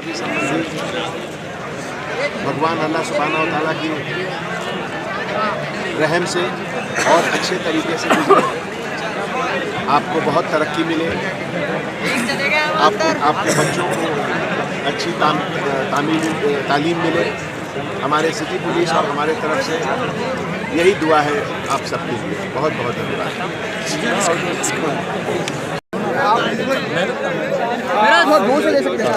तरक्की संबंधी भगवान अल्लाह सुब्हानहू व तआला की रहम से और अच्छे तरीके से गुजरे। आपको बहुत तरक्की मिले, आपके बच्चों को अच्छी तालीम मिले। हमारे सिटी पुलिस और हमारे तरफ से यही दुआ है आप सबके लिए। बहुत बहुत धन्यवाद। मेरा बहुत दूर से ले सकते हैं।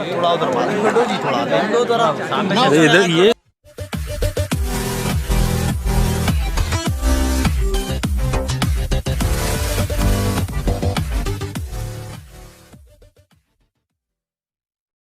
थोड़ा उधर मारो जी, थोड़ा